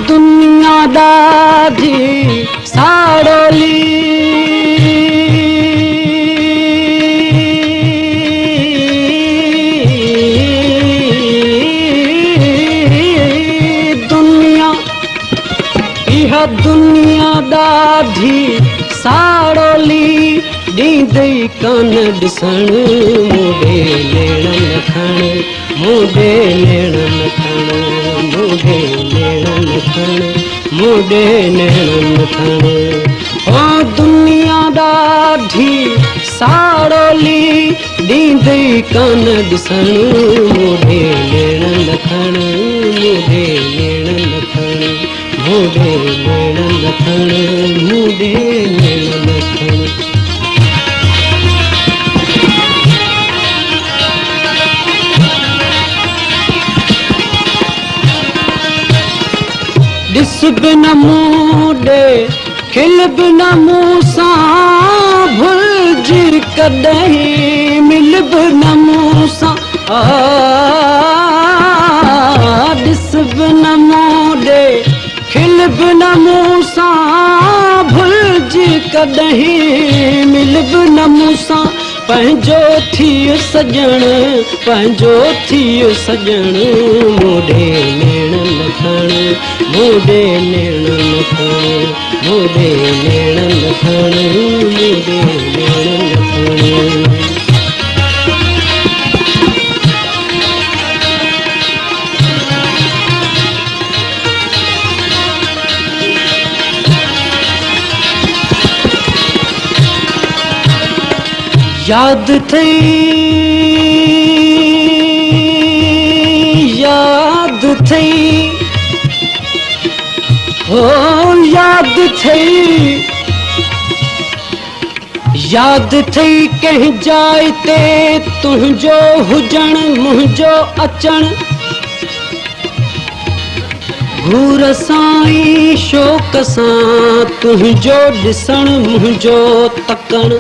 दुनिया ॾाढी साड़ोली दुनिया ॾाढी साड़ोली ॾींदई कान ॾिसण मुंडे लेण न खण मुंडे लेण न खण मुंडे लेण न खण मुंडे लेण न खण ओ दुनिया ॾाढी साड़ोली ॾींदई कान ॾिसण मुंडे लेण न खण मुंडे लेण न खण मुंडे लेण न खण मुंडे लेण न खण ॾिस बि न मुंडे खिल बि न मूं सां भुलिजी कॾहिं मिल बि न मूं सां ॾिस बि न मुंडे खिल बि न मूं सां भुलिजी कॾहिं मिल बि न मूं सां पंहिंजो थियो सजण पंहिंजो थियो सजण मुंडे लेण न खण मुंडे लेण न खण मुंडे लेण न खण मुंडे लेण न खण याद थई हो याद थई याद थई कंहिं जाइ ते तुंहिंजो हुजण मुंहिंजो अचण घूर सां ई शौक़ सां तुंहिंजो ॾिसण मुंहिंजो तकण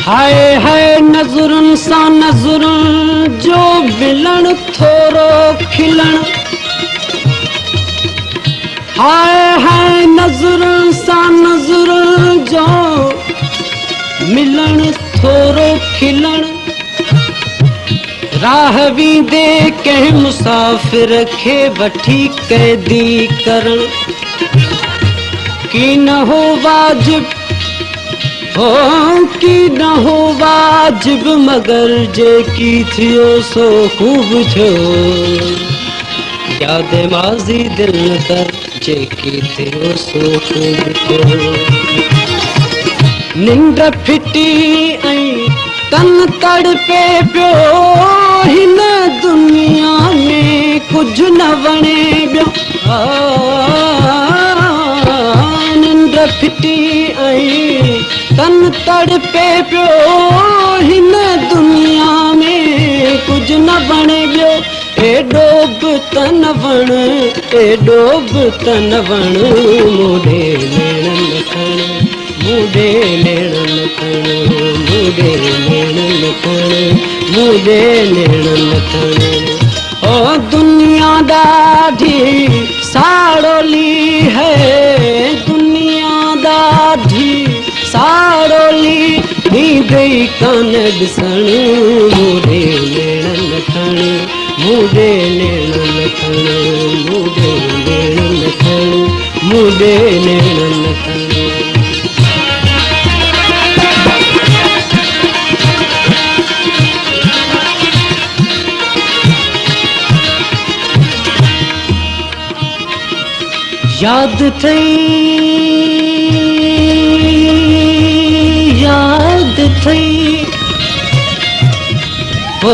हाय हाय नज़रुनि सां नज़रुनि जो मिलण थोरो खिलण हाय हाय नज़रुनि सां नज़रुनि जो मिलण थोरो खिलण राह वेंदे कंहिं मुसाफ़िर खे वठी कैदी करण की न हो वाजिब हो की न हो वाजिब मगर जेकी थियो सो खूब थियो याद माज़ी दिल न कर जेकी थियो सो खूब थियो निंड फिटी ऐं तन तड़पे पियो हिन दुनिया में कुझु न वणे पियो निंड फिटी ऐं तन तड़पे पियो हिन दुनिया में कुझु न वणे पियो एॾो बि त न वण एॾो बि त न वण मुंडे लेण न खण मुंडे लेण न खण मुंडे लेण न खण मुंडे लेण न खण ओ दुनिया ॾाढी साड़ोली है दुनिया ॾाढी साड़ोली ॾींदई कान ॾिसण मुंडे लेण न खण मुंडे लेण न खण मुंडे लेण न खण मुंडे लेण न खण याद थई ओ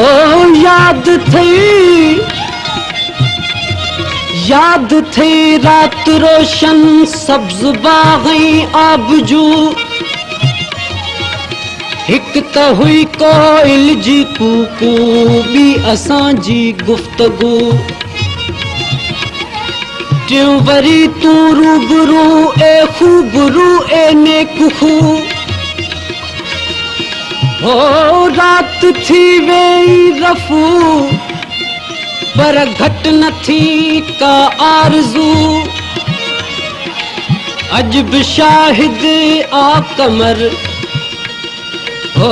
याद थई रात रोशन सब्ज बाग़ई आबजू हिक त हुई कोयल जी कूकू ॿी असांजी गुफ्तगू टियों वरी तू रूबरू ए खूबरू ए नेकखू हो रात थी वेई रफू पर घट न थी का आरज़ू अजब शाहिद आ कमर ओ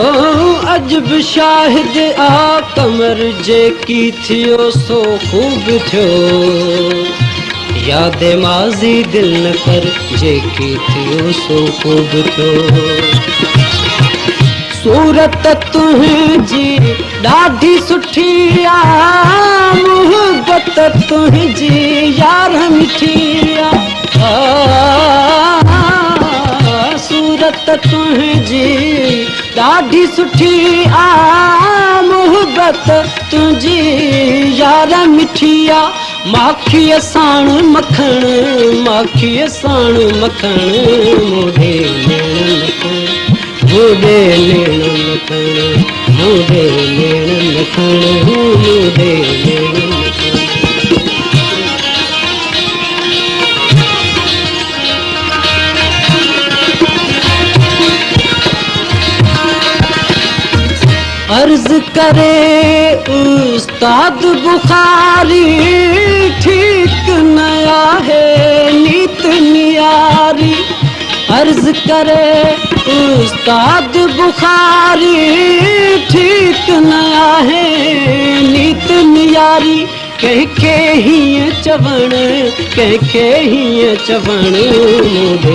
अजब शाहिद आ कमर जेकी थियो सो खूब थियो याद माज़ी दिल न कर जेकी थियो सो खूब थियो सूरत तुंहिंजी ॾाढी सुठी आ मुहबत तुंहिंजी यार मिठी आ सूरत तुंहिंजी ॾाढी सुठी आ मुहबत तुंहिंजी यार मिठी आ माखीअ साण मखण माखीअ साण मखण मोढे नेण लखण मोढे नेण लखण मोढे नेण लखण मोढे नेण लखण अर्ज करे उस्ताद बुखारी ठीक नया है नीत नियारी अर्ज करे उस्ताद बुखारी ठीक नया है नीत नियारी कंहिंखे हीअं चवण कंहिंखे हीअं चवण मोढे